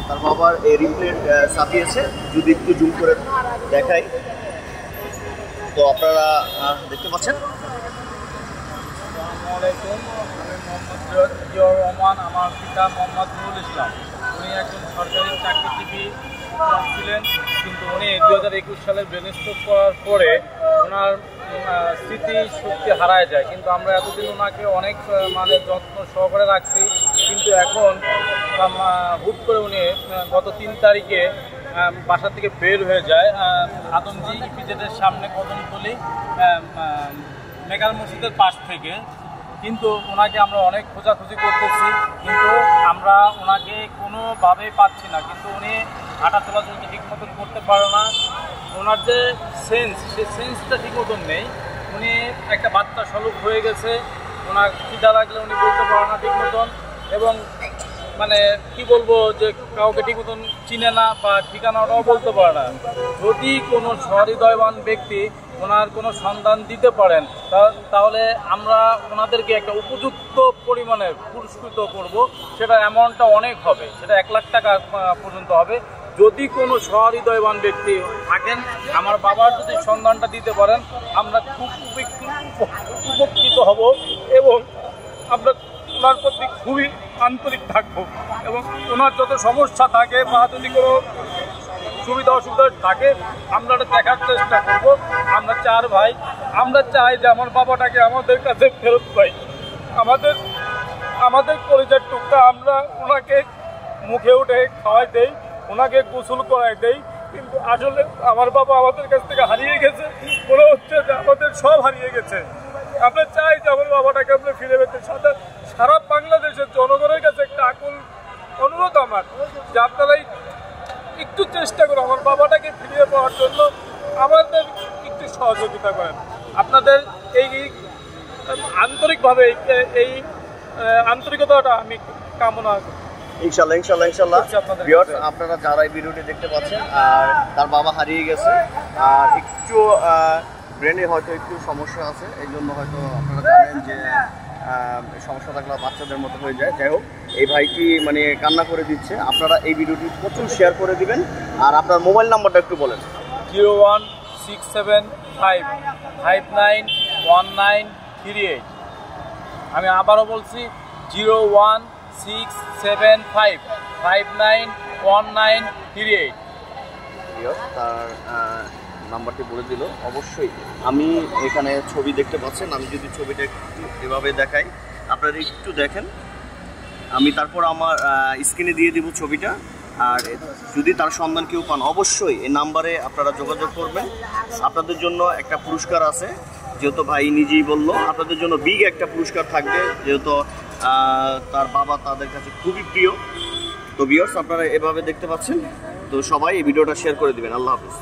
তার বাবার এই রিপ্লেট ছাপিয়েছে। যদি একটু জুম করে দেখাই তো আপনারা দেখতে পাচ্ছেন। আসসালামু আলাইকুম, আমি মোহাম্মদ জিয়াউর রহমান। আমার পিতা মোহাম্মদ নুরুল ইসলাম। উনি একজন সরকারি চাকরিজীবী ছিলেন, কিন্তু উনি 2021 সালের ব্রেন স্ট্রোক করার পরে ওনার স্মৃতি শক্তি হারায় যায়। কিন্তু আমরা এতদিন ওনাকে অনেক যত্ন সহকারে রাখছি, কিন্তু এখন হুট করে উনি গত 3 তারিখে বাসা থেকে বের হয়ে যায় আদমজি ইপিজেডের সামনে কদমতলী মেকাল মসজিদের পাশ থেকে। কিন্তু ওনাকে আমরা অনেক খোঁজাখুঁজি করতেছি, কিন্তু আমরা ওনাকে কোনোভাবেই পাচ্ছি না। কিন্তু উনি হাঁটা চলাচল ঠিক মতন করতে পারে না। ওনার যে সেন্স, সেই সেন্সটা ঠিক মতন নেই। উনি একটা বাচ্চা স্বরূপ হয়ে গেছে। ওনার খিদা লাগলে উনি বলতে পারে না ঠিক মতন, এবং কি বলবো যে কাউকে ঠিক মতন চিনে না বা ঠিকানাটাও বলতে পারে না। যদি কোনো সহৃদয়বান ব্যক্তি ওনার কোনো সন্ধান দিতে পারেন, তাহলে আমরা ওনাদেরকে একটা উপযুক্ত পরিমাণে পুরস্কৃত করব। সেটা অ্যামাউন্টটা অনেক হবে, সেটা 1 লাখ টাকা পর্যন্ত হবে। যদি কোনো সহৃদয়বান ব্যক্তি থাকেন, আমার বাবার যদি সন্ধানটা দিতে পারেন, আমরা খুব উপকৃত হব এবং আমরা ওনার প্রতি খুবই আন্তরিক থাকবো। এবং ওনার যত সমস্যা থাকে বা যদি কোনো সুবিধা অসুবিধা থাকে, আমরা দেখার চেষ্টা করব। আমরা 4 ভাই, আমরা চাই যে আমার বাবাটাকে আমাদের কাছে ফেরত পাই। আমাদের পরিচয় টুকটা আমরা ওনাকে মুখে উঠে খাওয়াই দেই, ওনাকে গোসল করাই দেই, কিন্তু আসলে আমার বাবা আমাদের কাছ থেকে হারিয়ে গেছে। মনে হচ্ছে যে আমাদের সব হারিয়ে গেছে। আমরা চাই যে আমার বাবাটাকে আমরা ফিরে পেতে। সারা বাংলাদেশের জনগণের কাছে একটা আকুল অনুরোধ আমার, যে আপনারাই একটু চেষ্টা করুন আমার বাবাটাকে ফিরিয়ে পাওয়ার জন্য, আমাদের একটু সহযোগিতা করেন। আপনাদের এই আন্তরিকভাবে এই আন্তরিকতাটা আমি কামনা করি। ইনশাল্লাহ ভিউয়ার্স, আপনারা যারা এই ভিডিওটি দেখতে পাচ্ছেন আর তার বাবা হারিয়ে গেছে, আর একটু ব্রেনে হয়তো একটু সমস্যা আছে, এই জন্য হয়তো আপনারা জানেন যে সমস্যা থাকলে বাচ্চাদের মতো হয়ে যায়। যাই হোক, এই ভাইটি কান্না করে দিচ্ছে। আপনারা এই ভিডিওটি প্রচুর শেয়ার করে দিবেন। আর আপনার মোবাইল নাম্বারটা একটু বলেন। 01675591938। আমি আবারও বলছি 01675591938। তার নাম্বারটি বলে দিল। অবশ্যই আমি এখানে ছবি দেখতে পাচ্ছেন, আমি যদি ছবিটা একটু এভাবে দেখাই, আপনারা একটু দেখেন। আমি তারপর আমার স্ক্রিনে দিয়ে দিব ছবিটা। আর যদি তার সন্ধান কেউ পান, অবশ্যই এই নাম্বারে আপনারা যোগাযোগ করবেন। আপনাদের জন্য একটা পুরস্কার আছে, যেহেতু ভাই নিজেই বললো, আপনাদের জন্য বিগ একটা পুরস্কার থাকবে, যেহেতু তার বাবা তাদের কাছে খুবই প্রিয়। তো ভিউয়ার্স, আপনারা এভাবে দেখতে পাচ্ছেন। তো সবাই এই ভিডিওটা শেয়ার করে দিবেন। আল্লাহ হাফেজ।